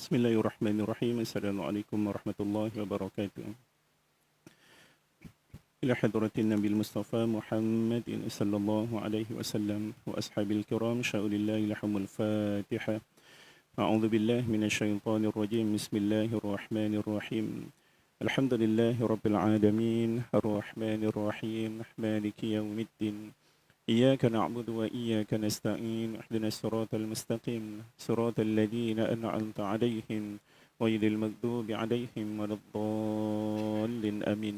Bismillahirrahmanirrahim. Assalamualaikum warahmatullahi wabarakatuh. Ila hadratin Nabil Mustafa Muhammadin sallallahu alaihi wasallam wa ashabil kiram sya'ulillahi lahumul Fatihah. A'udzu billahi minasyaitonir rajim. Bismillahirrahmanirrahim. Alhamdulillahi rabbil alamin, arrahmanir rahim, maliki yaumiddin. إياك نعبد وإياك نستعين اهدنا الصراط المستقيم صراط الذين أنعمت عليهم غير المغضوب عليهم ولا الضالين آمين.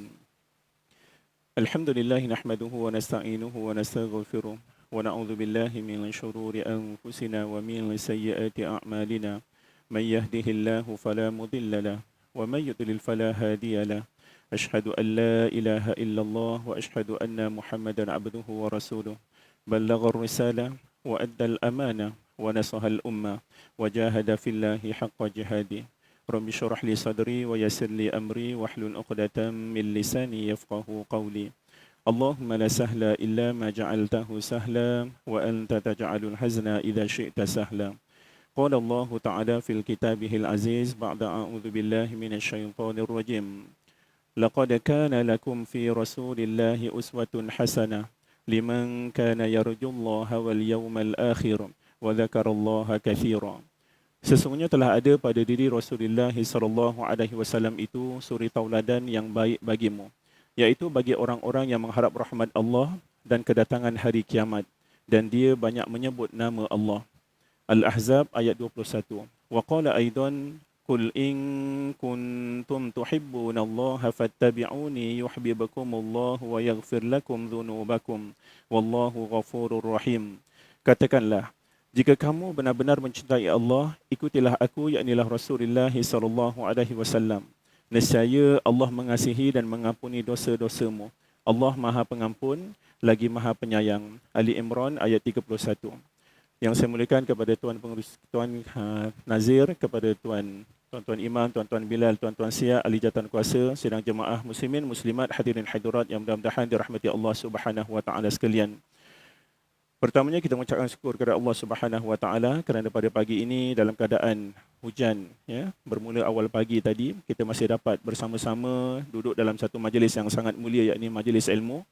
الحمد لله نحمده ونستعينه ونستغفره ونعوذ بالله من شرور أنفسنا ومن سيئات أعمالنا من يهده الله فلا مضل له ومن يضلل فلا هادي له. أشهد أن لا إله إلا الله وأشهد أن محمدا عبده ورسوله بلغ الرسالة وأدى الأمانة ونصح الأمة وجاهد في الله حق جهاده. رب اشرح لي صدري ويسر لي أمري واحلل عقدة من لساني يفقه قولي. اللهم لا سهل إلا ما جعلته سهلا وأنت تجعل الحزن إذا شئت سهلا. قال الله تعالى في كتابه العزيز بعد أعوذ بالله من الشيطان الرجيم. لقد كان لكم في رسول الله أسوة حسنة لمن كان يرجو الله واليوم الآخر وذكر الله كثيرا. Sesungguhnya telah ada pada diri Rasulullah sallallahu alaihi wasallam itu suri tauladan yang baik bagimu, yaitu bagi orang-orang yang mengharap rahmat Allah dan kedatangan hari kiamat, dan dia banyak menyebut nama Allah. Al-Ahzab ayat 21. Wa qala aidan Qul in kuntum tuhibbunallaha fattabi'uni yuhibbukumullahu wa yaghfir lakum dhunubakum wallahu ghafurur rahim. Katakanlah, jika kamu benar-benar mencintai Allah, ikutilah aku, yaknilah Rasulullah sallallahu alaihi wasallam. Nescaya Allah mengasihi dan mengampuni dosa-dosamu. Allah Maha Pengampun lagi Maha Penyayang. Ali Imran ayat 31. Yang saya muliakan kepada Tuan Pengurus, Tuan Nazir, kepada Tuan-Tuan Imam, Tuan-Tuan Bilal, Tuan-Tuan Sia, ahli jawatan kuasa, sidang jemaah muslimin, muslimat, hadirin hadirat yang mudah-mudahan dirahmati Allah Subhanahu wa taala sekalian. Pertamanya kita mengucapkan syukur kepada Allah Subhanahu wa taala kerana pada pagi ini dalam keadaan hujan, bermula awal pagi tadi kita masih dapat bersama-sama duduk dalam satu majlis yang sangat mulia, yakni majlis ilmu.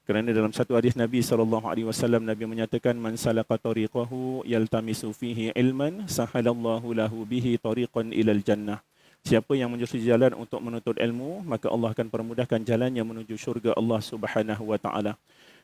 Kerana dalam satu hadis Nabi SAW, Nabi menyatakan, Man salaka tariqahu yaltamisu fihi ilman, sahalallahu lahu bihi tariqan ilal jannah. Siapa yang mencari jalan untuk menuntut ilmu, maka Allah akan permudahkan jalannya menuju syurga Allah Subhanahu wa taala.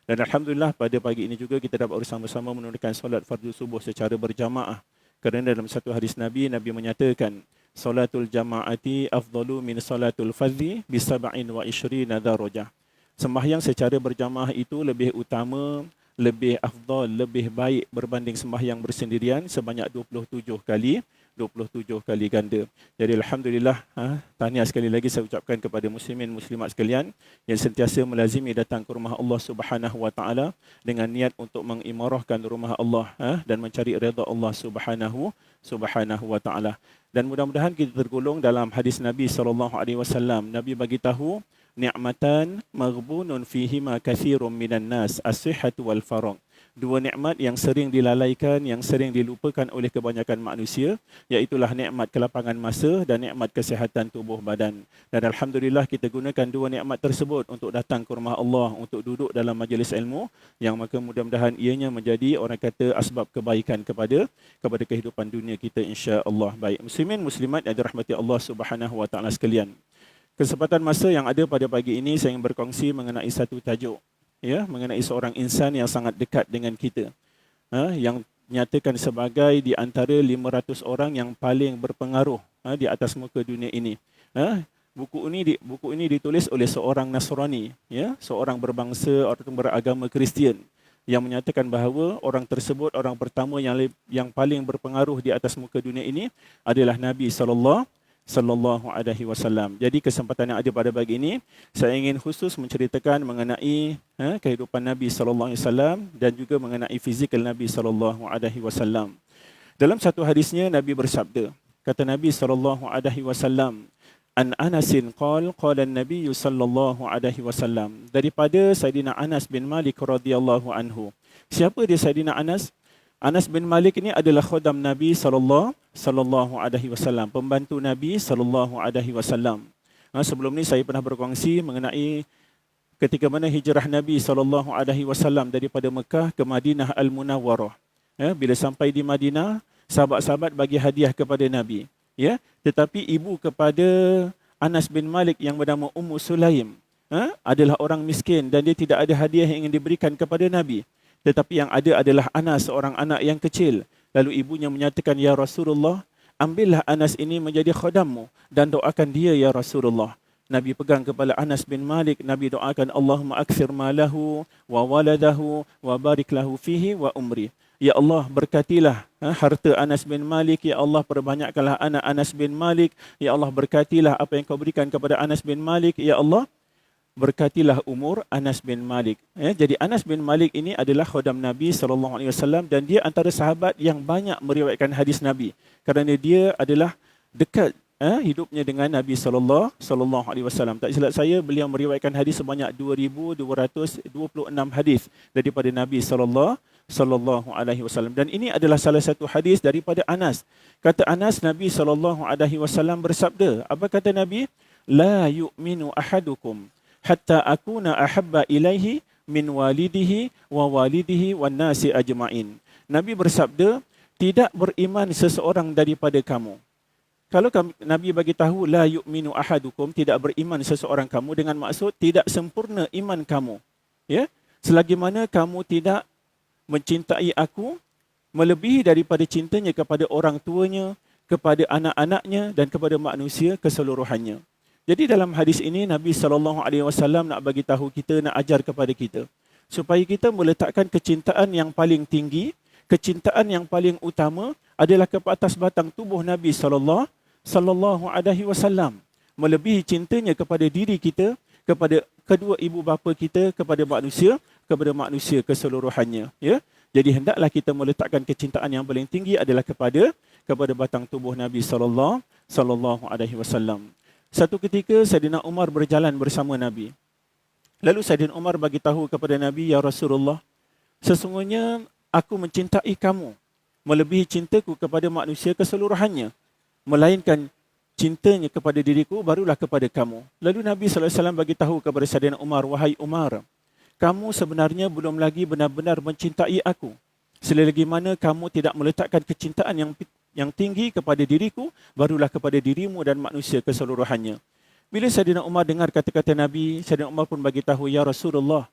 Dan alhamdulillah pada pagi ini juga kita dapat bersama-sama menunaikan solat fardu subuh secara berjamaah. Kerana dalam satu hadis Nabi menyatakan, Salatul jamaati afdalu min salatul fadhi bi 27 darajah. Sembahyang secara berjamaah itu lebih utama, lebih afdal, lebih baik berbanding sembahyang bersendirian sebanyak 27 kali ganda. Jadi alhamdulillah, tahniah sekali lagi saya ucapkan kepada muslimin muslimat sekalian yang sentiasa melazimi datang ke rumah Allah Subhanahu wa taala dengan niat untuk mengimarahkan rumah Allah dan mencari redha Allah Subhanahu wa taala. Dan mudah-mudahan kita tergolong dalam hadis Nabi sallallahu alaihi wasallam. Nabi bagi tahu, ni'matan maghbunun fihima katsirun minan nas, as-sihhatu wal faragh. Dua nikmat yang sering dilalaikan, yang sering dilupakan oleh kebanyakan manusia, iaitulah nikmat kelapangan masa dan nikmat kesihatan tubuh badan. Dan alhamdulillah kita gunakan dua nikmat tersebut untuk datang ke rumah Allah, untuk duduk dalam majlis ilmu, yang maka mudah-mudahan ianya menjadi orang kata asbab kebaikan kepada kehidupan dunia kita, insya-Allah. Baik, muslimin muslimat yang dirahmati Allah Subhanahu wa taala sekalian. Kesempatan masa yang ada pada pagi ini saya ingin berkongsi mengenai satu tajuk, mengenai seorang insan yang sangat dekat dengan kita, yang nyatakan sebagai di antara 500 orang yang paling berpengaruh di atas muka dunia ini. Buku ini ditulis oleh seorang Nasrani, seorang berbangsa atau beragama Kristian, yang menyatakan bahawa orang tersebut, orang pertama yang paling berpengaruh di atas muka dunia ini adalah Nabi sallallahu alaihi wasallam. Jadi kesempatan yang ada pada pagi ini, saya ingin khusus menceritakan mengenai kehidupan Nabi sallallahu alaihi wasallam dan juga mengenai fizikal Nabi sallallahu alaihi wasallam. Dalam satu hadisnya Nabi bersabda, kata Nabi sallallahu alaihi wasallam, An Anasin qala an-nabiy sallallahu alaihi wasallam, daripada Saidina Anas bin Malik radhiyallahu anhu. Siapa dia Saidina Anas? Anas bin Malik ini adalah khodam Nabi sallallahu sallallahu alaihi wasallam, pembantu Nabi sallallahu alaihi wasallam. Sebelum ni saya pernah berkongsi mengenai ketika mana hijrah Nabi sallallahu alaihi wasallam daripada Mekah ke Madinah Al-Munawwarah. Bila sampai di Madinah, sahabat-sahabat bagi hadiah kepada Nabi. Tetapi ibu kepada Anas bin Malik yang bernama Ummu Sulaim adalah orang miskin dan dia tidak ada hadiah yang ingin diberikan kepada Nabi. Tetapi yang ada adalah Anas, seorang anak yang kecil. Lalu ibunya menyatakan, ya Rasulullah, ambillah Anas ini menjadi khadammu dan doakan dia ya Rasulullah. Nabi pegang kepala Anas bin Malik, Nabi doakan, Allahumma akthir malahu wa waladahu wa barik lahu fihi wa umri. Ya Allah, berkatilah harta Anas bin Malik. Ya Allah, perbanyakkanlah anak Anas bin Malik. Ya Allah, berkatilah apa yang kau berikan kepada Anas bin Malik. Ya Allah, berkatilah umur Anas bin Malik. Jadi Anas bin Malik ini adalah khodam Nabi SAW dan dia antara sahabat yang banyak meriwayatkan hadis Nabi. Kerana dia adalah dekat hidupnya dengan Nabi SAW. Tak silap saya, beliau meriwayatkan hadis sebanyak 2,226 hadis daripada Nabi SAW. Dan ini adalah salah satu hadis daripada Anas. Kata Anas, Nabi SAW bersabda. Apa kata Nabi? La yu'minu ahadukum hatta akuna ahabba ilaihi min walidihi wa walidihi wan nasi ajma'in. Nabi bersabda, tidak beriman seseorang daripada kamu. Kalau Nabi bagi tahu la yu'minu ahadukum, tidak beriman seseorang kamu, dengan maksud tidak sempurna iman kamu. Selagi mana kamu tidak mencintai aku melebihi daripada cintanya kepada orang tuanya, kepada anak-anaknya dan kepada manusia keseluruhannya. Jadi dalam hadis ini Nabi SAW nak bagi tahu kita, nak ajar kepada kita supaya kita meletakkan kecintaan yang paling tinggi, kecintaan yang paling utama adalah ke atas batang tubuh Nabi SAW, melebihi cintanya kepada diri kita, kepada kedua ibu bapa kita, kepada manusia keseluruhannya. Jadi hendaklah kita meletakkan kecintaan yang paling tinggi adalah kepada batang tubuh Nabi SAW. Satu ketika Saidina Umar berjalan bersama Nabi. Lalu Saidina Umar bagi tahu kepada Nabi, ya Rasulullah, sesungguhnya aku mencintai kamu melebihi cintaku kepada manusia keseluruhannya, melainkan cintanya kepada diriku barulah kepada kamu. Lalu Nabi SAW bagi tahu kepada Saidina Umar, wahai Umar, kamu sebenarnya belum lagi benar-benar mencintai aku. Selagi mana kamu tidak meletakkan kecintaan yang tinggi kepada diriku, barulah kepada dirimu dan manusia keseluruhannya. Bila Saidina Umar dengar kata-kata Nabi, Saidina Umar pun bagi tahu, ya Rasulullah,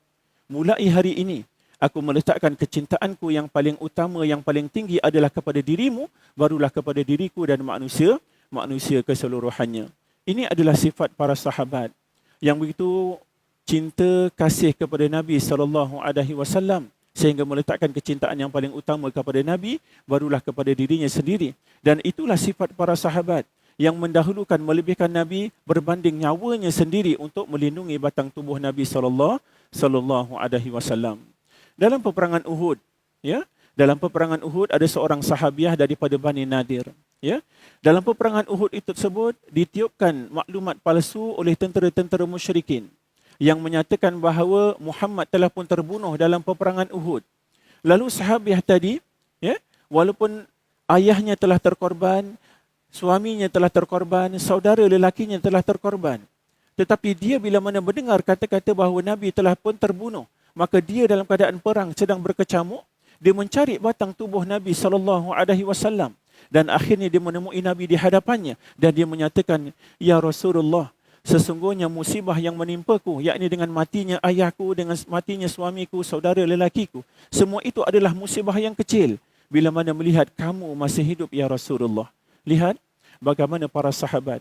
mulai hari ini aku meletakkan kecintaanku yang paling utama, yang paling tinggi adalah kepada dirimu, barulah kepada diriku dan manusia keseluruhannya. Ini adalah sifat para sahabat yang begitu cinta kasih kepada Nabi SAW, sehingga meletakkan kecintaan yang paling utama kepada Nabi, barulah kepada dirinya sendiri. Dan itulah sifat para sahabat yang mendahulukan, melebihkan Nabi berbanding nyawanya sendiri untuk melindungi batang tubuh Nabi SAW. Dalam peperangan Uhud, dalam peperangan Uhud ada seorang sahabiah daripada Bani Nadir. Dalam peperangan Uhud itu tersebut ditiupkan maklumat palsu oleh tentera-tentera musyrikin yang menyatakan bahawa Muhammad telah pun terbunuh dalam peperangan Uhud. Lalu sahabiah tadi, walaupun ayahnya telah terkorban, suaminya telah terkorban, saudara lelakinya telah terkorban, tetapi dia bila mana mendengar kata-kata bahawa Nabi telah pun terbunuh, maka dia dalam keadaan perang sedang berkecamuk, dia mencari batang tubuh Nabi SAW dan akhirnya dia menemui Nabi di hadapannya dan dia menyatakan, ya Rasulullah, sesungguhnya musibah yang menimpaku, yakni dengan matinya ayahku, dengan matinya suamiku, saudara lelakiku, semua itu adalah musibah yang kecil bila mana melihat kamu masih hidup ya Rasulullah. Lihat bagaimana para sahabat,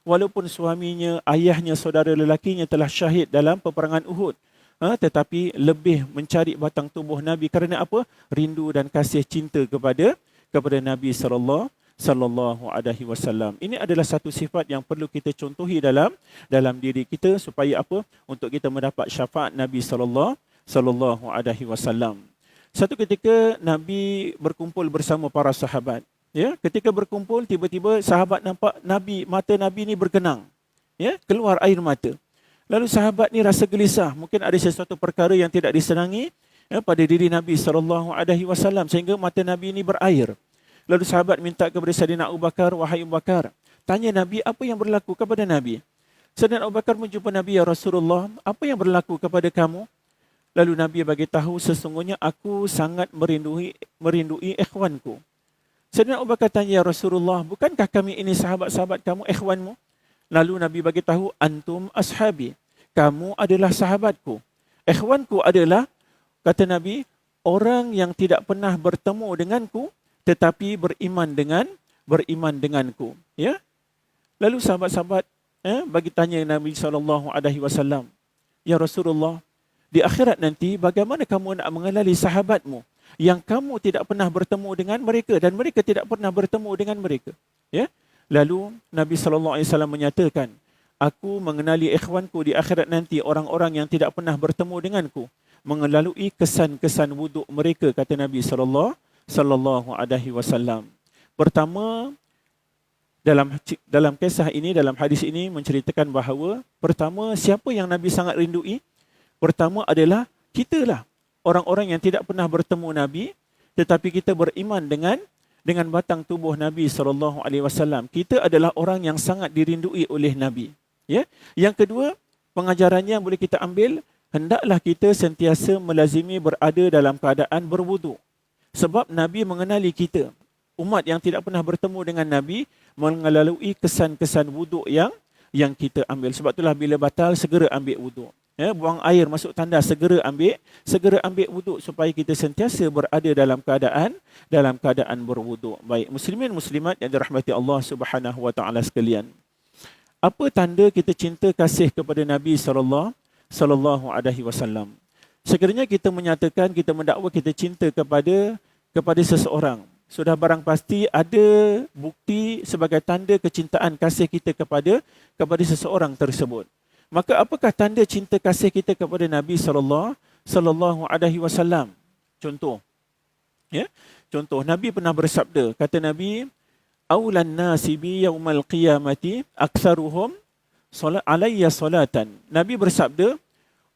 walaupun suaminya, ayahnya, saudara lelakinya telah syahid dalam peperangan Uhud, tetapi lebih mencari batang tubuh Nabi. Kerana apa? Rindu dan kasih cinta kepada Nabi sallallahu alaihi wasallam. Ini adalah satu sifat yang perlu kita contohi dalam diri kita supaya apa? Untuk kita mendapat syafaat Nabi sallallahu alaihi wasallam. Satu ketika Nabi berkumpul bersama para sahabat. Ketika berkumpul, tiba-tiba sahabat nampak mata Nabi ni berkenang. Keluar air mata. Lalu sahabat ni rasa gelisah, mungkin ada sesuatu perkara yang tidak disenangi pada diri Nabi sallallahu alaihi wasallam sehingga mata Nabi ni berair. Lalu sahabat minta kepada Saidina Abu Bakar, wahai Abu Bakar, tanya Nabi apa yang berlaku kepada Nabi. Saidina Abu Bakar menjumpa Nabi, ya Rasulullah, apa yang berlaku kepada kamu? Lalu Nabi bagi tahu, sesungguhnya aku sangat merindui ikhwanku. Saidina Abu Bakar tanya, ya Rasulullah, bukankah kami ini sahabat-sahabat kamu, ikhwanmu? Lalu Nabi bagi tahu, antum ashabi, kamu adalah sahabatku. Ikhwanku adalah, kata Nabi, orang yang tidak pernah bertemu denganku tetapi beriman denganku. Ya. Lalu sahabat-sahabat bagi tanya Nabi SAW, ya Rasulullah, di akhirat nanti bagaimana kamu nak mengenali sahabatmu yang kamu tidak pernah bertemu dengan mereka dan mereka tidak pernah bertemu dengan mereka? Ya. Lalu Nabi SAW menyatakan, aku mengenali ikhwanku di akhirat nanti, orang-orang yang tidak pernah bertemu denganku, melalui kesan-kesan wuduk mereka, kata Nabi SAW. Pertama, dalam kisah ini, dalam hadis ini menceritakan bahawa pertama, siapa yang Nabi sangat rindui? Pertama adalah kita lah, orang-orang yang tidak pernah bertemu Nabi, tetapi kita beriman dengan batang tubuh Nabi SAW. Kita adalah orang yang sangat dirindui oleh Nabi. Ya. Yang kedua, pengajarannya yang boleh kita ambil, hendaklah kita sentiasa melazimi berada dalam keadaan berwuduk. Sebab Nabi mengenali kita. Umat yang tidak pernah bertemu dengan Nabi melalui kesan-kesan wuduk yang kita ambil. Sebab itulah bila batal, segera ambil wuduk. Ya, buang air masuk tandas, segera ambil wuduk supaya kita sentiasa berada dalam keadaan berwuduk. Baik, muslimin muslimat yang dirahmati Allah Subhanahu wa taala sekalian. Apa tanda kita cinta kasih kepada Nabi sallallahu alaihi wasallam? Sekiranya kita menyatakan, kita mendakwa kita cinta kepada seseorang, sudah barang pasti ada bukti sebagai tanda kecintaan kasih kita kepada seseorang tersebut. Maka apakah tanda cinta kasih kita kepada Nabi sallallahu alaihi wasallam? Contoh. Ya. Contoh, Nabi pernah bersabda, kata Nabi, aulan nasi bi yaumal qiyamati aktsaruhum alayya salatan. Nabi bersabda,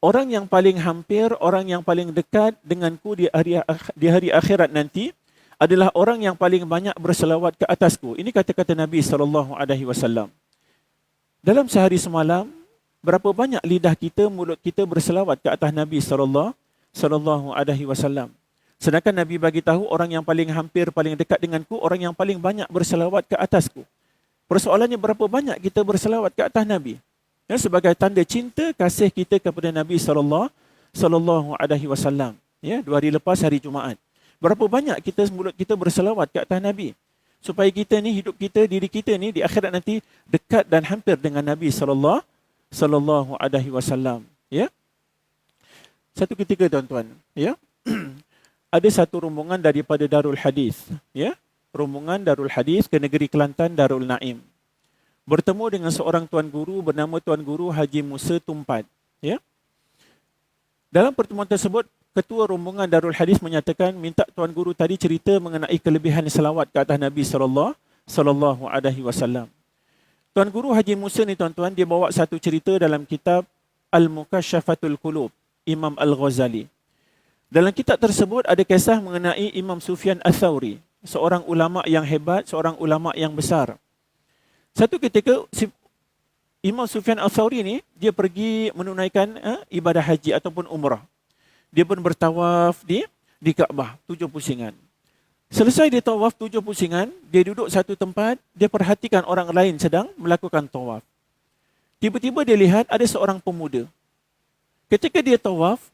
orang yang paling hampir, orang yang paling dekat denganku di hari akhirat nanti adalah orang yang paling banyak berselawat ke atasku. Ini kata-kata Nabi SAW. Dalam sehari semalam, berapa banyak lidah kita, mulut kita berselawat ke atas Nabi SAW. Sedangkan Nabi bagi tahu orang yang paling hampir, paling dekat denganku, orang yang paling banyak berselawat ke atasku. Persoalannya, berapa banyak kita berselawat ke atas Nabi? Ya, sebagai tanda cinta kasih kita kepada Nabi sallallahu alaihi wasallam. Ya, 2 hari lepas hari Jumaat. Berapa banyak mulut kita berselawat ke atas Nabi supaya kita ni, hidup kita, diri kita ni di akhirat nanti dekat dan hampir dengan Nabi sallallahu alaihi wasallam. Ya. Satu ketika tuan-tuan, ya. Ada satu rombongan daripada Darul Hadis, ya. Rombongan Darul Hadis ke negeri Kelantan, Darul Naim. Bertemu dengan seorang tuan guru bernama Tuan Guru Haji Musa Tumpat. Ya. Dalam pertemuan tersebut, ketua rombongan Darul Hadis menyatakan, minta Tuan Guru tadi cerita mengenai kelebihan selawat ke atas Nabi sallallahu alaihi wasallam. Tuan Guru Haji Musa ni tuan-tuan, dia bawa satu cerita dalam kitab Al-Mukasyafatul Qulub, Imam Al-Ghazali. Dalam kitab tersebut ada kisah mengenai Imam Sufyan Ats-Tsauri, seorang ulama yang hebat, seorang ulama yang besar. Satu ketika Imam Sufyan Ats-Tsauri ni, dia pergi menunaikan ibadah haji ataupun umrah. Dia pun bertawaf di Kaabah 7 pusingan. Selesai dia tawaf 7 pusingan, dia duduk satu tempat, dia perhatikan orang lain sedang melakukan tawaf. Tiba-tiba dia lihat ada seorang pemuda. Ketika dia tawaf,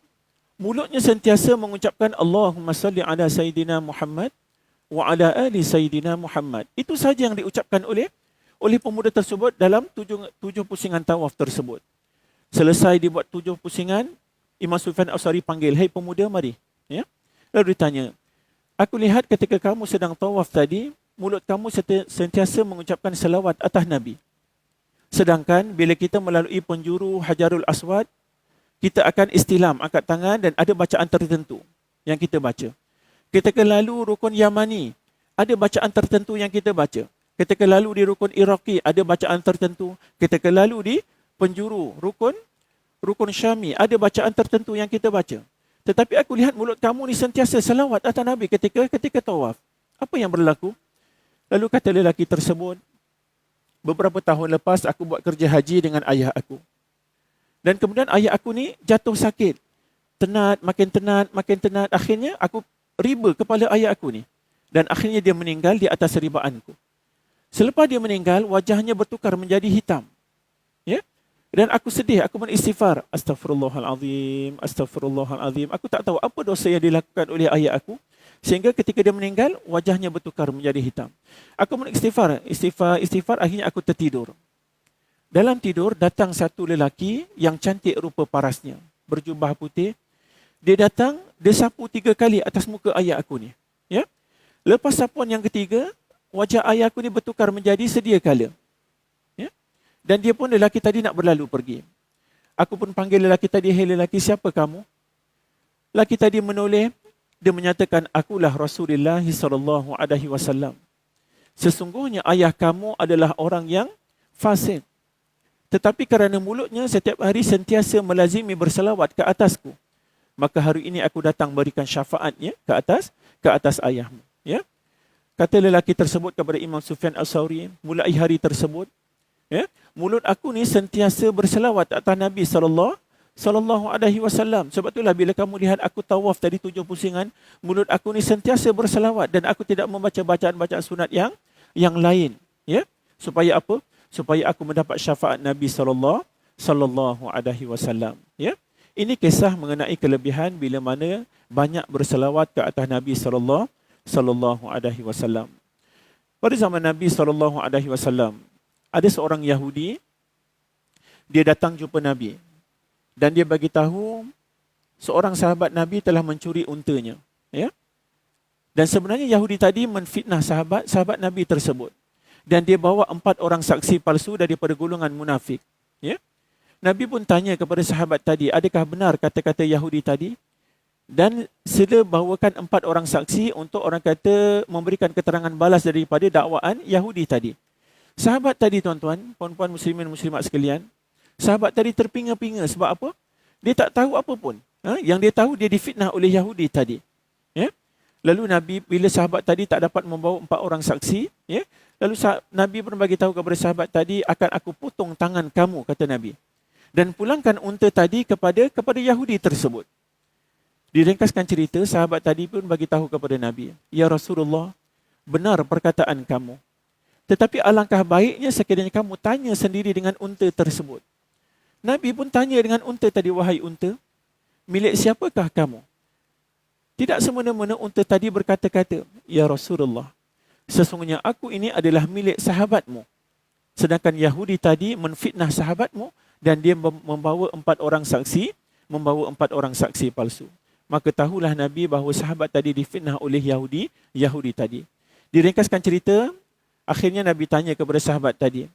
mulutnya sentiasa mengucapkan Allahumma salli ala Sayyidina Muhammad wa ala ali Sayyidina Muhammad. Itu saja yang diucapkan oleh pemuda tersebut dalam 7 pusingan tawaf tersebut. Selesai dibuat 7 pusingan, Imam Sufyan Ats-Tsauri panggil, "Hei pemuda, mari." Ya? Lalu ditanya, "Aku lihat ketika kamu sedang tawaf tadi, mulut kamu sentiasa mengucapkan selawat atas Nabi. Sedangkan bila kita melalui penjuru Hajarul Aswad, kita akan istilam, angkat tangan dan ada bacaan tertentu yang kita baca. Ketika lalu rukun Yamani, ada bacaan tertentu yang kita baca. Ketika lalu di rukun Iraqi, ada bacaan tertentu. Ketika lalu di penjuru rukun Syami, ada bacaan tertentu yang kita baca. Tetapi aku lihat mulut kamu ni sentiasa selawat atas Nabi ketika tawaf. Apa yang berlaku?" Lalu kata lelaki tersebut, beberapa tahun lepas aku buat kerja haji dengan ayah aku. Dan kemudian ayah aku ni jatuh sakit. Tenat, makin tenat. Akhirnya aku riba kepala ayah aku ni. Dan akhirnya dia meninggal di atas ribaanku. Selepas dia meninggal, wajahnya bertukar menjadi hitam. Ya? Dan aku sedih, aku beristighfar. Astaghfirullahalazim, astaghfirullahalazim. Aku tak tahu apa dosa yang dilakukan oleh ayah aku. Sehingga ketika dia meninggal, wajahnya bertukar menjadi hitam. Aku beristighfar, istighfar, akhirnya aku tertidur. Dalam tidur, datang satu lelaki yang cantik rupa parasnya. Berjubah putih. Dia datang, dia sapu 3 kali atas muka ayah aku ni. Ya? Lepas sapuan yang ketiga, wajah ayah aku ni bertukar menjadi sedia kala. Ya? Dan dia pun lelaki tadi nak berlalu pergi. Aku pun panggil lelaki tadi, "Hei lelaki, siapa kamu?" Lelaki tadi menoleh, dia menyatakan, "Akulah Rasulullah sallallahu alaihi wasallam. Sesungguhnya ayah kamu adalah orang yang fasik. Tetapi kerana mulutnya setiap hari sentiasa melazimi berselawat ke atasku, maka hari ini aku datang berikan syafaatnya ke atas ayahmu." Ya? Kata lelaki tersebut kepada Imam Sufyan Al-Thawri, mulai hari tersebut, ya, mulut aku ni sentiasa berselawat atas Nabi sallallahu alaihi wasallam. Sebab itulah bila kamu lihat aku tawaf tadi 7 pusingan, mulut aku ni sentiasa berselawat dan aku tidak membaca bacaan-bacaan sunat yang lain, ya. Supaya apa? Supaya aku mendapat syafaat Nabi sallallahu alaihi wasallam, ya. Ini kisah mengenai kelebihan bila mana banyak berselawat ke atas Nabi sallallahu alaihi wasallam. Pada zaman Nabi sallallahu alaihi wasallam, ada seorang Yahudi, dia datang jumpa Nabi dan dia bagi tahu seorang sahabat Nabi telah mencuri untanya, ya. Dan sebenarnya Yahudi tadi menfitnah sahabat Nabi tersebut. Dan dia bawa 4 orang saksi palsu daripada golongan munafik. Ya? Nabi pun tanya kepada sahabat tadi, adakah benar kata-kata Yahudi tadi? Dan sila bawakan 4 orang saksi untuk orang kata memberikan keterangan balas daripada dakwaan Yahudi tadi. Sahabat tadi, tuan-tuan, puan-puan muslimin muslimat sekalian, sahabat tadi terpinga-pinga sebab apa? Dia tak tahu apa pun. Yang dia tahu dia difitnah oleh Yahudi tadi. Ya? Lalu Nabi, bila sahabat tadi tak dapat membawa 4 orang saksi, ya, lalu Nabi pun bagi tahu kepada sahabat tadi, akan aku potong tangan kamu, kata Nabi. Dan pulangkan unta tadi kepada Yahudi tersebut. Diringkaskan cerita, sahabat tadi pun bagi tahu kepada Nabi, "Ya Rasulullah, benar perkataan kamu. Tetapi alangkah baiknya sekiranya kamu tanya sendiri dengan unta tersebut." Nabi pun tanya dengan unta tadi, "Wahai unta, milik siapakah kamu?" Tidak semena-mena unta tadi berkata-kata, "Ya Rasulullah, sesungguhnya aku ini adalah milik sahabatmu." Sedangkan Yahudi tadi menfitnah sahabatmu dan dia membawa 4 orang saksi palsu. Maka tahulah Nabi bahawa sahabat tadi difitnah oleh Yahudi tadi. Diringkaskan cerita, akhirnya Nabi tanya kepada sahabat tadi,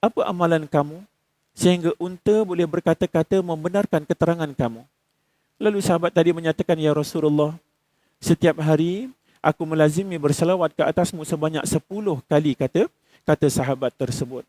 "Apa amalan kamu sehingga unta boleh berkata-kata membenarkan keterangan kamu?" Lalu sahabat tadi menyatakan, "Ya Rasulullah, setiap hari aku melazimi berselawat ke atasmu sebanyak 10 kali," kata sahabat tersebut.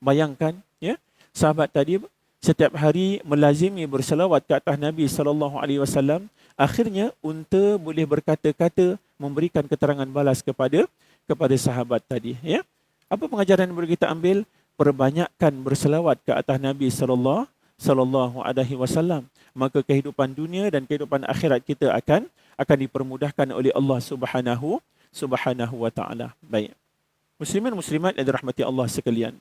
Bayangkan, ya, sahabat tadi setiap hari melazimi berselawat ke atas Nabi sallallahu alaihi wasallam, akhirnya unta boleh berkata-kata memberikan keterangan balas kepada sahabat tadi, ya. Apa pengajaran yang boleh kita ambil? Perbanyakkan berselawat ke atas Nabi sallallahu alaihi wasallam, maka kehidupan dunia dan kehidupan akhirat kita akan dipermudahkan oleh Allah Subhanahu wa taala. Baik. Muslimin muslimat yang dirahmati Allah sekalian.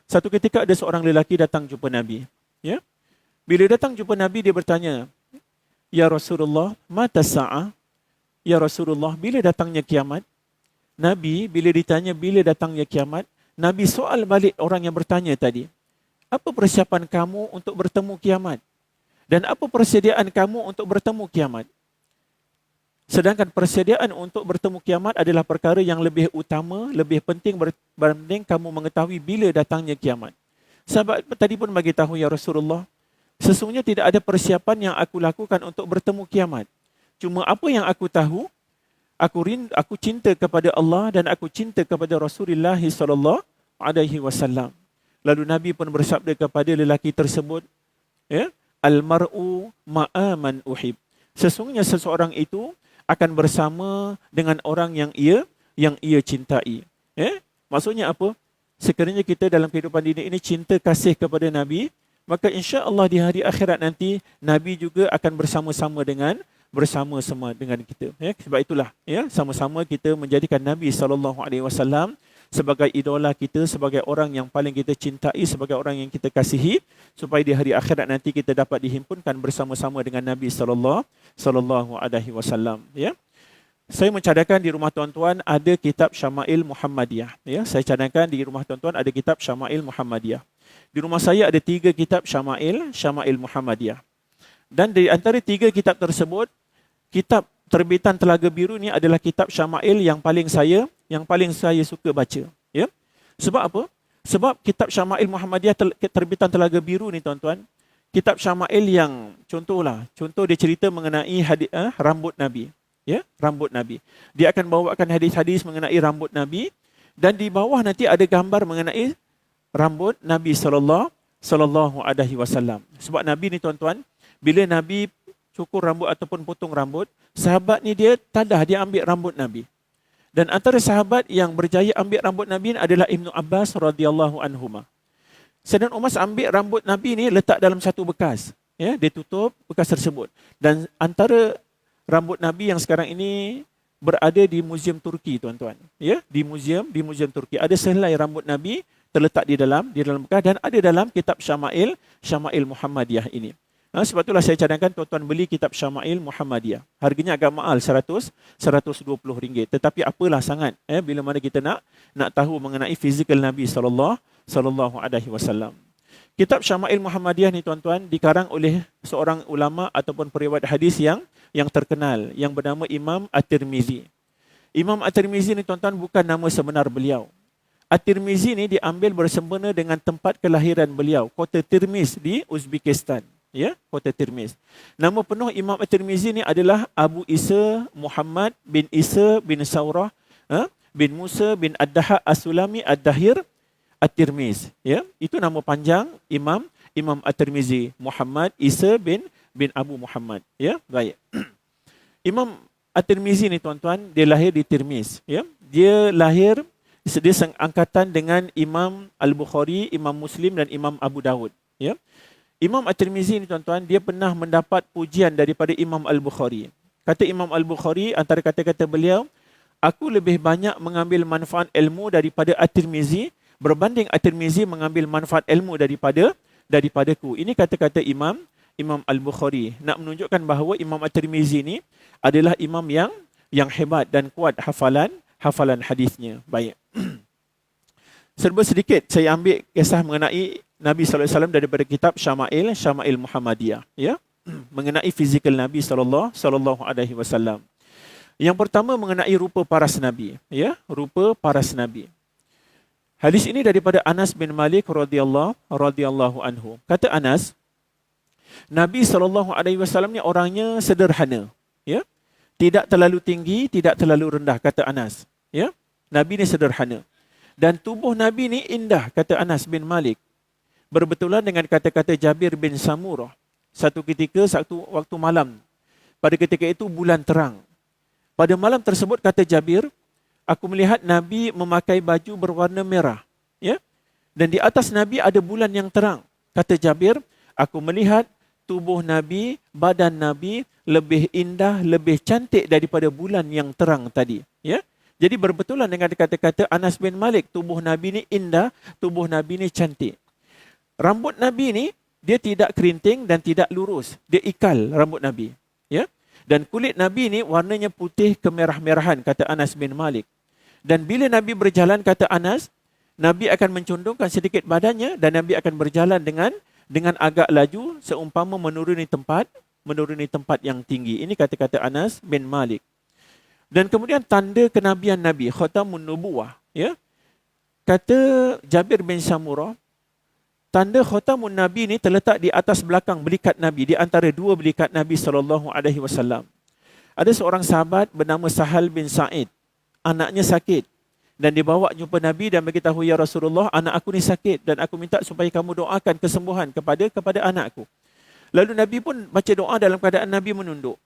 Satu ketika ada seorang lelaki datang jumpa Nabi, ya. Bila datang jumpa Nabi, dia bertanya, "Ya Rasulullah, mata sa'ah?" Ya Rasulullah, bila datangnya kiamat? Nabi bila ditanya bila datangnya kiamat, Nabi soal balik orang yang bertanya tadi. Apa persiapan kamu untuk bertemu kiamat? Dan apa persediaan kamu untuk bertemu kiamat? Sedangkan persediaan untuk bertemu kiamat adalah perkara yang lebih utama, lebih penting berbanding kamu mengetahui bila datangnya kiamat. Sahabat tadi pun bagi tahu, "Ya Rasulullah, sesungguhnya tidak ada persiapan yang aku lakukan untuk bertemu kiamat. Cuma apa yang aku tahu, aku cinta kepada Allah dan aku cinta kepada Rasulullah sallallahu alaihi wasallam." Lalu Nabi pun bersabda kepada lelaki tersebut, ya, "Al-mar'u ma'aman uhib." Sesungguhnya seseorang itu akan bersama dengan orang yang ia yang ia cintai. Maksudnya apa? Sekiranya kita dalam kehidupan dunia ini cinta kasih kepada Nabi, maka insya-Allah di hari akhirat nanti Nabi juga akan bersama-sama dengan kita. Sebab itulah sama-sama kita menjadikan Nabi SAW sebagai idola kita, sebagai orang yang paling kita cintai, sebagai orang yang kita kasihi, supaya di hari akhirat nanti kita dapat dihimpunkan bersama-sama dengan Nabi sallallahu alaihi wasallam. Saya mencadangkan di rumah tuan-tuan ada kitab Syama'il Muhammadiyah. Saya cadangkan di rumah tuan-tuan ada kitab Syama'il Muhammadiyah. Di rumah saya ada 3 kitab Syama'il Muhammadiyah. Dan dari antara 3 kitab tersebut, kitab terbitan Telaga Biru ni adalah kitab Syama'il yang paling saya suka baca. Sebab apa? Sebab kitab Syama'il Muhammadiyah terbitan Telaga Biru ni tuan-tuan, kitab Syama'il yang contoh dia cerita mengenai rambut Nabi. Rambut Nabi. Dia akan bawakan hadis-hadis mengenai rambut Nabi, dan di bawah nanti ada gambar mengenai rambut Nabi sallallahu alaihi wasallam. Sebab Nabi ni tuan-tuan, bila Nabi cukur rambut ataupun potong rambut, sahabat ni dia ambil rambut Nabi. Dan antara sahabat yang berjaya ambil rambut Nabi ni adalah Ibnu Abbas radhiyallahu anhuma. Sayyidina Umar ambil rambut Nabi ni letak dalam satu bekas. Dia tutup bekas tersebut. Dan antara rambut Nabi yang sekarang ini berada di Museum Turki, tuan-tuan. Di museum Turki. Ada sehelai rambut Nabi terletak di dalam bekas, dan ada dalam kitab Syama'il Muhammadiyah ini. Sebab itulah saya cadangkan tuan-tuan beli kitab Syama'il Muhammadiyah. Harganya agak mahal, RM120. Tetapi apalah sangat bila mana kita nak tahu mengenai fizikal Nabi sallallahu alaihi wasallam. Kitab Syama'il Muhammadiyah ni tuan-tuan dikarang oleh seorang ulama ataupun periwayat hadis yang terkenal yang bernama Imam At-Tirmizi. Imam At-Tirmizi ni tuan-tuan bukan nama sebenar beliau. At-Tirmizi ni diambil bersempena dengan tempat kelahiran beliau, kota Tirmiz di Uzbekistan. Kota Tirmiz. Nama penuh Imam At-Tirmizi ni adalah Abu Isa Muhammad bin Isa bin Saurah bin Musa bin Ad-Daha As-Sulami Ad-Dahir At-Tirmiz. Itu nama panjang Imam At-Tirmizi, Muhammad Isa bin Abu Muhammad. Baik. Imam At-Tirmizi ni tuan-tuan, dia lahir di Tirmiz. Dia lahir, dia seangkatan dengan Imam Al-Bukhari, Imam Muslim dan Imam Abu Dawud. Imam At-Tirmizi ni tuan-tuan, dia pernah mendapat pujian daripada Imam Al-Bukhari. Kata Imam Al-Bukhari, antara kata-kata beliau, aku lebih banyak mengambil manfaat ilmu daripada At-Tirmizi berbanding At-Tirmizi mengambil manfaat ilmu daripadaku. Ini kata-kata Imam Al-Bukhari. Nak menunjukkan bahawa Imam At-Tirmizi ni adalah imam yang hebat dan kuat hafalan hadisnya. Baik. Serba sedikit saya ambil kisah mengenai Nabi sallallahu alaihi wasallam daripada kitab Syama'il Muhammadiyah, mengenai fizikal Nabi sallallahu alaihi wasallam. Yang pertama mengenai rupa paras Nabi, rupa paras Nabi. Hadis ini daripada Anas bin Malik radhiyallahu anhu. Kata Anas, Nabi sallallahu alaihi wasallam ni orangnya sederhana, tidak terlalu tinggi, tidak terlalu rendah, kata Anas. Nabi ni sederhana. Dan tubuh Nabi ni indah, kata Anas bin Malik. Berbetulan dengan kata-kata Jabir bin Samurah. Satu ketika, waktu malam, pada ketika itu bulan terang. Pada malam tersebut, kata Jabir, aku melihat Nabi memakai baju berwarna merah. Dan di atas Nabi ada bulan yang terang. Kata Jabir, aku melihat tubuh Nabi, badan Nabi lebih indah, lebih cantik daripada bulan yang terang tadi. Jadi berbetulan dengan kata-kata Anas bin Malik, tubuh Nabi ni indah, tubuh Nabi ni cantik. Rambut Nabi ni, dia tidak kerinting dan tidak lurus. Dia ikal rambut Nabi. Dan kulit Nabi ni warnanya putih kemerah-merahan, kata Anas bin Malik. Dan bila Nabi berjalan, kata Anas, Nabi akan mencondongkan sedikit badannya dan Nabi akan berjalan dengan agak laju seumpama menuruni tempat yang tinggi. Ini kata-kata Anas bin Malik. Dan kemudian tanda kenabian Nabi, khatamun nubuwah. Kata Jabir bin Samurah, tanda khatamun Nabi ni terletak di atas belakang belikat Nabi, di antara dua belikat Nabi SAW. Ada seorang sahabat bernama Sahal bin Sa'id. Anaknya sakit. Dan dia bawa jumpa Nabi dan beritahu, ya Rasulullah, anak aku ni sakit dan aku minta supaya kamu doakan kesembuhan kepada anakku. Lalu Nabi pun baca doa dalam keadaan Nabi menunduk.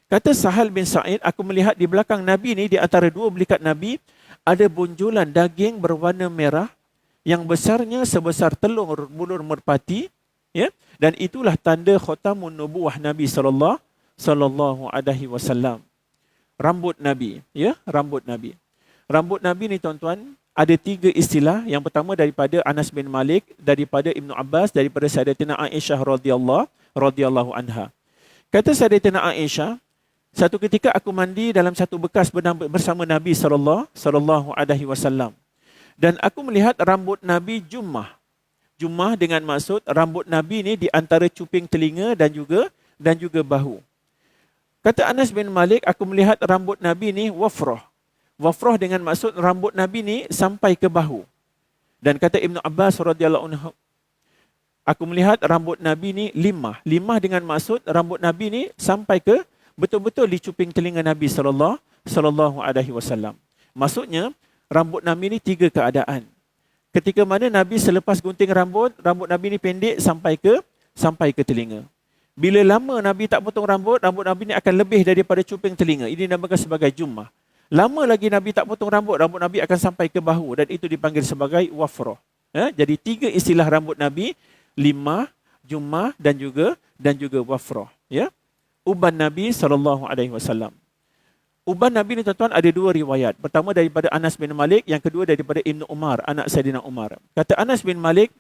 Kata Sahal bin Sa'id, aku melihat di belakang Nabi ni, di antara dua belikat Nabi, ada bunjulan daging berwarna merah yang besarnya sebesar telur bulur merpati, ya, dan itulah tanda khatamun nubuwah Nabi sallallahu alaihi wasallam. Rambut Nabi, ya, rambut Nabi. Rambut Nabi ni tuan-tuan ada 3 istilah. Yang pertama daripada Anas bin Malik, daripada Ibnu Abbas, daripada Sayyidatina Aisyah radhiyallahu anha. Kata Sayyidatina Aisyah, satu ketika aku mandi dalam satu bekas bersama Nabi sallallahu alaihi wasallam. Dan aku melihat rambut Nabi jummah. Jummah dengan maksud rambut Nabi ni di antara cuping telinga dan juga bahu. Kata Anas bin Malik, aku melihat rambut Nabi ni wafrah. Wafrah dengan maksud rambut Nabi ni sampai ke bahu. Dan kata Ibnu Abbas radhiyallahu anhu, aku melihat rambut Nabi ni limah. Limah dengan maksud rambut Nabi ni sampai ke betul-betul di cuping telinga Nabi sallallahu alaihi wasallam. Maksudnya rambut Nabi ni 3 keadaan. Ketika mana Nabi selepas gunting rambut Nabi ni pendek sampai ke telinga. Bila lama Nabi tak potong rambut Nabi ni akan lebih daripada cuping telinga. Ini dinamakan sebagai jummah. Lama lagi Nabi tak potong rambut Nabi akan sampai ke bahu, dan itu dipanggil sebagai wafrah. Jadi 3 istilah rambut Nabi, limah, jummah dan juga wafrah. Ya. Uban Nabi sallallahu alaihi wasallam. Uban Nabi ni tuan-tuan ada 2 riwayat. Pertama daripada Anas bin Malik, yang kedua daripada Ibnu Umar, anak Sayyidina Umar. Kata Anas bin Malik,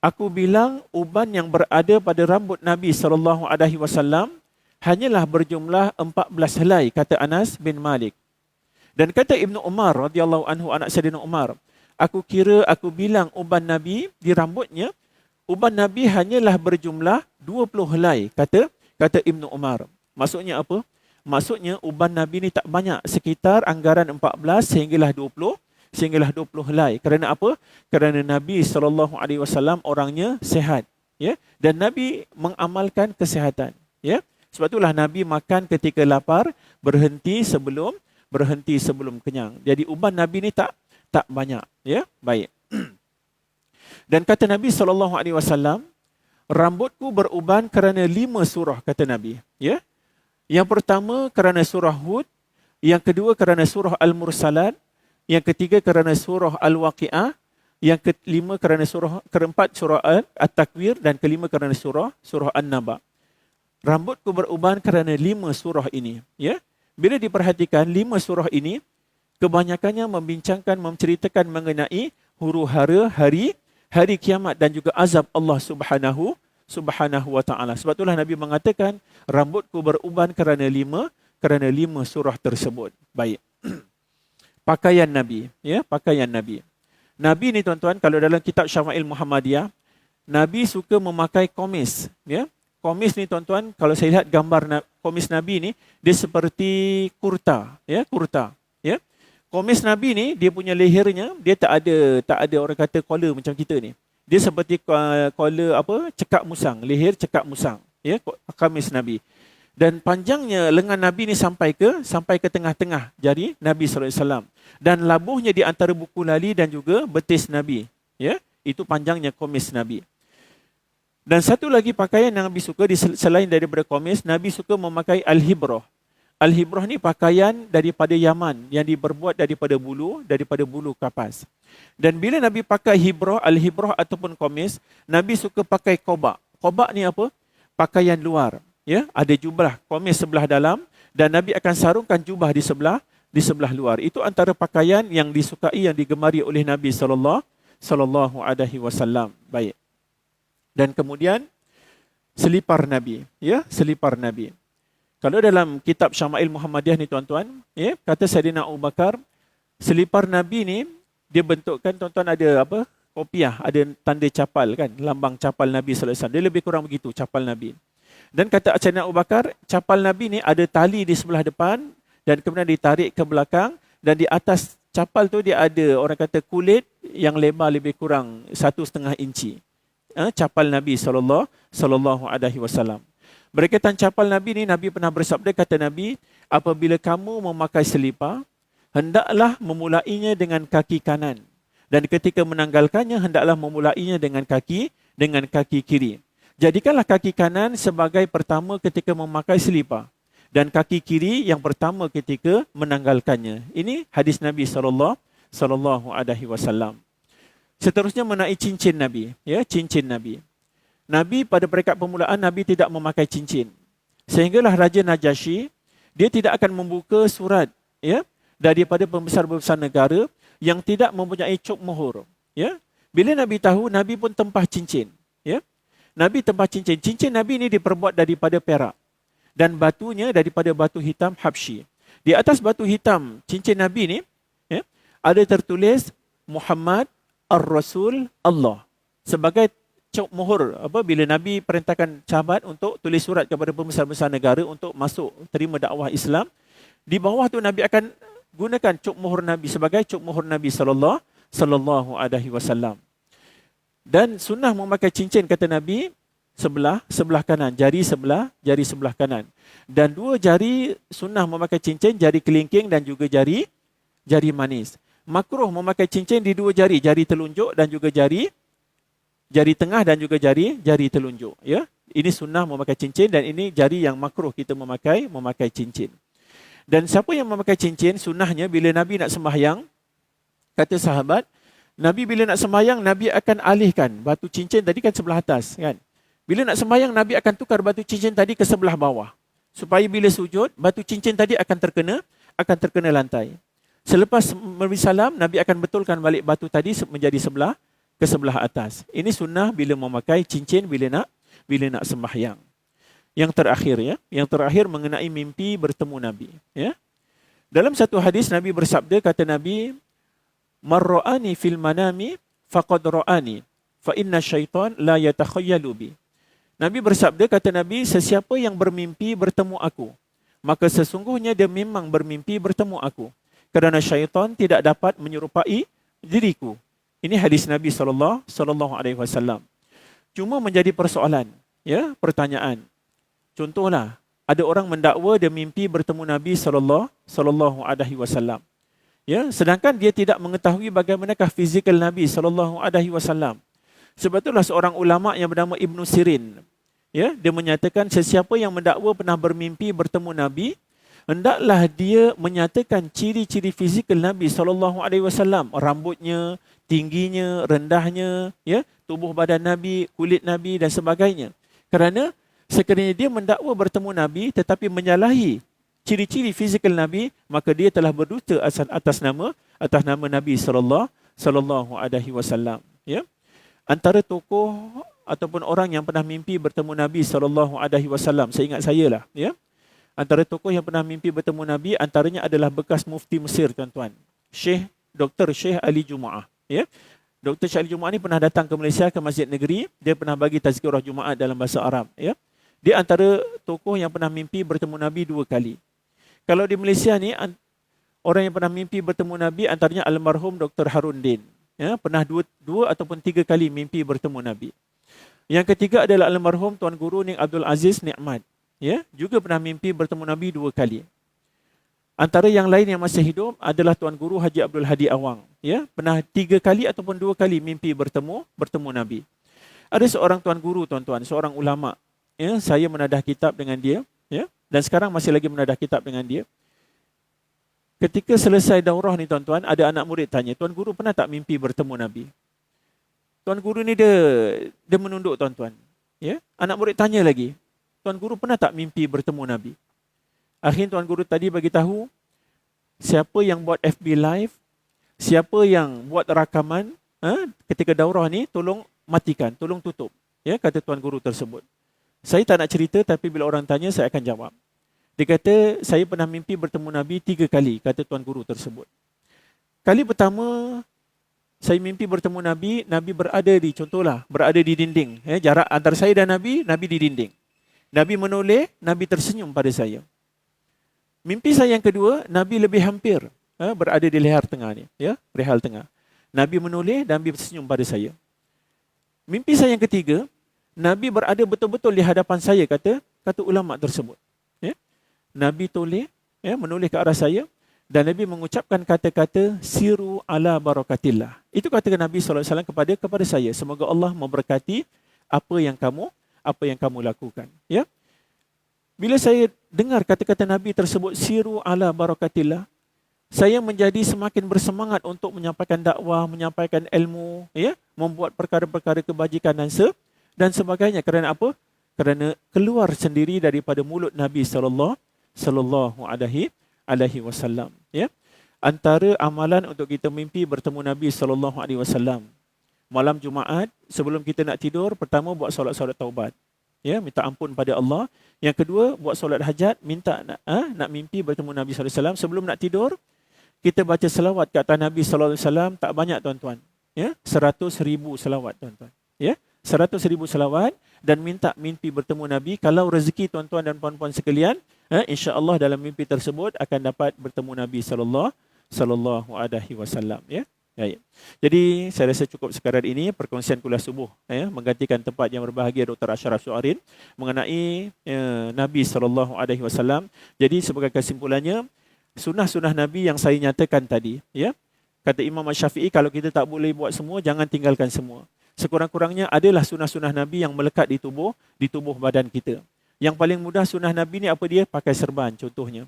aku bilang uban yang berada pada rambut Nabi sallallahu alaihi wasallam hanyalah berjumlah 14 helai, kata Anas bin Malik. Dan kata Ibnu Umar radhiyallahu anhu, anak Sayyidina Umar, aku bilang uban Nabi di rambutnya, uban Nabi hanyalah berjumlah 20 helai, kata Ibnu Umar. Maksudnya apa? Maksudnya uban Nabi ni tak banyak, sekitar anggaran 14 sehinggalah 20 helai. Kerana apa? Kerana Nabi SAW orangnya sehat, ya, dan Nabi mengamalkan kesihatan, ya. Sebab itulah Nabi makan ketika lapar, berhenti sebelum kenyang. Jadi uban Nabi ni tak banyak, ya. Baik. Dan kata Nabi SAW, rambutku beruban kerana 5 surah, kata Nabi, ya. Yang pertama kerana surah Hud, yang kedua kerana surah Al-Mursalat, yang ketiga kerana surah Al-Waqi'ah, yang keempat surah At-Takwir, dan kelima kerana surah An-Naba. Rambutku beruban kerana 5 surah ini, ya. Bila diperhatikan 5 surah ini, kebanyakannya menceritakan mengenai huru-hara hari kiamat dan juga azab Allah Subhanahu wa ta'ala. Sebab itulah Nabi mengatakan rambutku beruban kerana 5 surah tersebut. Baik. Pakaian Nabi, ya, pakaian Nabi. Nabi ni tuan-tuan, kalau dalam kitab Syama'il Muhammadiyah, Nabi suka memakai komis, ya. Komis ni tuan-tuan, kalau saya lihat gambar komis Nabi ni, dia seperti kurta, ya, kurta, ya. Komis Nabi ni, dia punya lehernya, dia tak ada orang kata collar macam kita ni. Dia seperti collar cekak musang, leher cekak musang, ya, komis Nabi. Dan panjangnya lengan Nabi ni sampai ke tengah-tengah jari Nabi SAW. Dan labuhnya di antara buku lali dan juga betis Nabi, ya. Itu panjangnya komis Nabi. Dan satu lagi pakaian yang Nabi suka, selain daripada komis, Nabi suka memakai al-hibrah. Al-hibrah ni pakaian daripada Yaman yang diperbuat daripada bulu kapas. Dan bila Nabi pakai al-hibrah ataupun komis, Nabi suka pakai qobak. Qobak ni apa? Pakaian luar, ya. Ada jubah komis sebelah dalam, dan Nabi akan sarungkan jubah di sebelah luar. Itu antara pakaian yang disukai, yang digemari oleh Nabi sallallahu alaihi wasallam. Baik. Dan kemudian selipar Nabi, ya, selipar Nabi. Kalau dalam kitab Syama'il Muhammadiyah ni tuan-tuan, ya, kata Sayyidina Abu Bakar, selipar Nabi ni dia bentukkan tuan-tuan ada kopiah, ada tanda capal kan, lambang capal Nabi sallallahu alaihi wasallam. Dia lebih kurang begitu capal Nabi. Dan kata Sayyidina Abu Bakar, capal Nabi ni ada tali di sebelah depan dan kemudian ditarik ke belakang, dan di atas capal tu dia ada orang kata kulit yang lebar lebih kurang 1,5 inci. Capal Nabi sallallahu alaihi wasallam. Berkaitan capal Nabi ni, Nabi pernah bersabda, kata Nabi, apabila kamu memakai selipar, hendaklah memulainya dengan kaki kanan, dan ketika menanggalkannya hendaklah memulainya dengan kaki kiri. Jadikanlah kaki kanan sebagai pertama ketika memakai selipar, dan kaki kiri yang pertama ketika menanggalkannya. Ini hadis Nabi sallallahu alaihi wasallam. Seterusnya mengenai cincin Nabi, ya, cincin Nabi. Nabi pada peringkat permulaan Nabi tidak memakai cincin. Sehinggalah Raja Najasyi dia tidak akan membuka surat, ya, daripada pembesar-pembesar negara yang tidak mempunyai cuk mohor, ya. Bila Nabi tahu, Nabi pun tempah cincin, ya. Nabi tempah cincin. Cincin Nabi ini diperbuat daripada perak dan batunya daripada batu hitam Habsyi. Di atas batu hitam cincin Nabi ni, ya, ada tertulis Muhammad Ar-Rasul Allah sebagai cuk mohor bila Nabi perintahkan sahabat untuk tulis surat kepada pembesar-pembesar negara untuk masuk terima dakwah Islam. Di bawah tu Nabi akan gunakan cuk mohor Nabi sebagai cuk mohor Nabi sallallahu alaihi wasallam. Dan sunnah memakai cincin kata Nabi sebelah kanan, jari sebelah kanan. Dan dua jari sunnah memakai cincin, jari kelingking dan juga jari manis. Makruh memakai cincin di dua jari, jari telunjuk dan juga jari tengah dan juga jari telunjuk, ya. Ini sunnah memakai cincin dan ini jari yang makruh kita memakai cincin. Dan siapa yang memakai cincin, sunnahnya bila Nabi nak sembahyang, kata sahabat, Nabi bila nak sembahyang, Nabi akan alihkan batu cincin tadi kan sebelah atas, kan. Bila nak sembahyang, Nabi akan tukar batu cincin tadi ke sebelah bawah. Supaya bila sujud, batu cincin tadi akan terkena lantai. Selepas memberi salam, Nabi akan betulkan balik batu tadi menjadi ke sebelah atas. Ini sunnah bila memakai cincin bila nak sembahyang. Yang terakhir mengenai mimpi bertemu Nabi, ya. Dalam satu hadis Nabi bersabda, kata Nabi, "Man ra'ani fil manami faqad ra'ani, fa inna syaitan la yatakhayyalu bi." Nabi bersabda, kata Nabi, sesiapa yang bermimpi bertemu aku, maka sesungguhnya dia memang bermimpi bertemu aku, kerana syaitan tidak dapat menyerupai diriku. Ini hadis Nabi sallallahu alaihi wasallam. Cuma menjadi persoalan, ya, pertanyaan. Contohlah, ada orang mendakwa dia mimpi bertemu Nabi sallallahu alaihi wasallam. Ya, sedangkan dia tidak mengetahui bagaimanakah fizikal Nabi sallallahu alaihi wasallam. Sebab itulah seorang ulama yang bernama Ibn Sirin, ya, dia menyatakan sesiapa yang mendakwa pernah bermimpi bertemu Nabi, hendaklah dia menyatakan ciri-ciri fizikal Nabi SAW, rambutnya, tingginya, rendahnya, ya, tubuh badan Nabi, kulit Nabi dan sebagainya. Kerana sekiranya dia mendakwa bertemu Nabi tetapi menyalahi ciri-ciri fizikal Nabi, maka dia telah berdusta atas nama Nabi sallallahu alaihi wasallam, ya. Antara tokoh ataupun orang yang pernah mimpi bertemu Nabi sallallahu alaihi wasallam, saya ingat saya lah, ya. Antara tokoh yang pernah mimpi bertemu Nabi antaranya adalah bekas mufti Mesir, tuan-tuan. Dr. Syekh Ali Jumaah, ya. Dr. Syekh Ali Jumaah ni pernah datang ke Malaysia ke Masjid Negeri, dia pernah bagi tazkirah Jumaat dalam bahasa Arab, ya. Dia antara tokoh yang pernah mimpi bertemu Nabi 2 kali. Kalau di Malaysia ni orang yang pernah mimpi bertemu Nabi antaranya almarhum Dr. Haruddin, ya, pernah dua ataupun 3 kali mimpi bertemu Nabi. Yang ketiga adalah almarhum Tuan Guru Ning Abdul Aziz Nikmat, ya, juga pernah mimpi bertemu Nabi 2 kali. Antara yang lain yang masih hidup adalah Tuan Guru Haji Abdul Hadi Awang, ya, pernah 3 kali ataupun 2 kali mimpi bertemu Nabi. Ada seorang Tuan Guru, tuan-tuan, seorang ulama, ya, saya menadah kitab dengan dia, ya, dan sekarang masih lagi menadah kitab dengan dia. Ketika selesai daurah ni, tuan-tuan, ada anak murid tanya, Tuan Guru pernah tak mimpi bertemu Nabi? Tuan Guru ni dia menunduk, tuan-tuan, ya. Anak murid tanya lagi, Tuan Guru pernah tak mimpi bertemu Nabi? Akhirnya Tuan Guru tadi bagi tahu, siapa yang buat FB Live, siapa yang buat rakaman, ketika daurah ni, tolong matikan, tolong tutup, ya, kata Tuan Guru tersebut. Saya tak nak cerita, tapi bila orang tanya, saya akan jawab. Dia kata, saya pernah mimpi bertemu Nabi 3 kali, kata Tuan Guru tersebut. Kali pertama, saya mimpi bertemu Nabi, Nabi berada di dinding. Jarak antara saya dan Nabi di dinding. Nabi menoleh, Nabi tersenyum pada saya. Mimpi saya yang kedua, Nabi lebih hampir berada di leher tengah ni, ya, rehal tengah. Nabi menoleh dan Nabi tersenyum pada saya. Mimpi saya yang ketiga, Nabi berada betul-betul di hadapan saya, kata ulama tersebut. Ya? Nabi toleh, ya, menoleh ke arah saya dan Nabi mengucapkan kata-kata siru ala barakatillah. Itu kata Nabi SAW kepada saya, semoga Allah memberkati apa yang kamu lakukan. Ya? Bila saya dengar kata-kata Nabi tersebut, siru ala barakatillah, saya menjadi semakin bersemangat untuk menyampaikan dakwah, menyampaikan ilmu, ya, membuat perkara-perkara kebajikan dan sebagainya. Kerana apa? Kerana keluar sendiri daripada mulut Nabi sallallahu alaihi wasallam, ya. Antara amalan untuk kita mimpi bertemu Nabi sallallahu alaihi wasallam, malam Jumaat sebelum kita nak tidur, pertama buat solat-solat taubat, ya, minta ampun pada Allah. Yang kedua, buat solat hajat, minta nak mimpi bertemu Nabi sallallahu alaihi wasallam. Sebelum nak tidur, kita baca selawat ke atas Nabi sallallahu alaihi wasallam, tak banyak tuan-tuan, ya, 100,000 selawat tuan-tuan, ya, 100,000 selawat, dan minta mimpi bertemu Nabi. Kalau rezeki tuan-tuan dan puan-puan sekalian, insya-Allah dalam mimpi tersebut akan dapat bertemu Nabi sallallahu alaihi wasallam, ya. Ya. Jadi saya rasa cukup sekadar ini perkongsian kuliah subuh, ya, menggantikan tempat yang berbahagia Dr. Ashraf Suarin mengenai Nabi sallallahu alaihi wasallam. Jadi sebagai kesimpulannya, sunnah-sunnah Nabi yang saya nyatakan tadi, ya. Kata Imam Syafi'i, kalau kita tak boleh buat semua, jangan tinggalkan semua. Sekurang-kurangnya adalah sunnah-sunnah Nabi yang melekat di tubuh badan kita. Yang paling mudah sunnah Nabi ni apa dia? Pakai serban contohnya.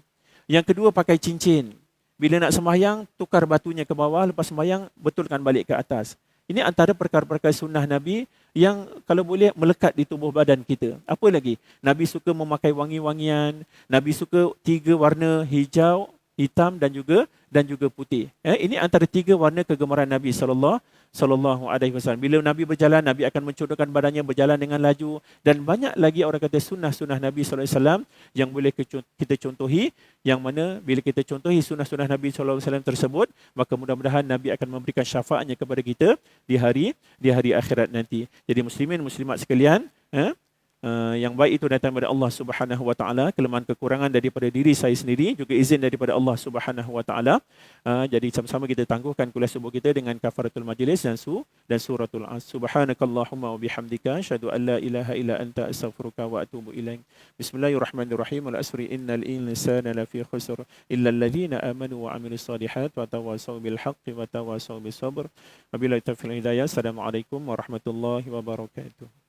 Yang kedua, pakai cincin. Bila nak sembahyang, tukar batunya ke bawah, lepas sembahyang betulkan balik ke atas. Ini antara perkara-perkara sunnah Nabi yang kalau boleh melekat di tubuh badan kita. Apa lagi? Nabi suka memakai wangi-wangian. Nabi suka 3 warna, hijau, hitam dan juga putih. Ini antara 3 warna kegemaran Nabi sallallahu alaihi wasallam. Bila Nabi berjalan, Nabi akan mencodorkan badannya berjalan dengan laju, dan banyak lagi orang kata sunnah-sunnah Nabi sallallahu alaihi wasallam yang boleh kita contohi, yang mana bila kita contohi sunnah-sunnah Nabi sallallahu alaihi wasallam tersebut, maka mudah-mudahan Nabi akan memberikan syafaatnya kepada kita di hari akhirat nanti. Jadi muslimin muslimat sekalian, yang baik itu datang daripada Allah Subhanahu wa taala, kelemahan kekurangan daripada diri saya sendiri, juga izin daripada Allah Subhanahu wa taala. Jadi sama-sama kita tangguhkan kuliah subuh kita dengan kafaratul majlis dan suratul as. Subhanakallahumma wa bihamdika asyhadu an la ilaha illa anta astaghfiruka wa atubu ilaik. Bismillahirrahmanirrahim. Wal asri innal insana lafi khusr illa alladhina amanu wa amilus solihat wa tawassaw bil haqqi wa tawassaw bis sabr. Wabillahi taufiq wal hidayah. Assalamualaikum warahmatullahi wabarakatuh.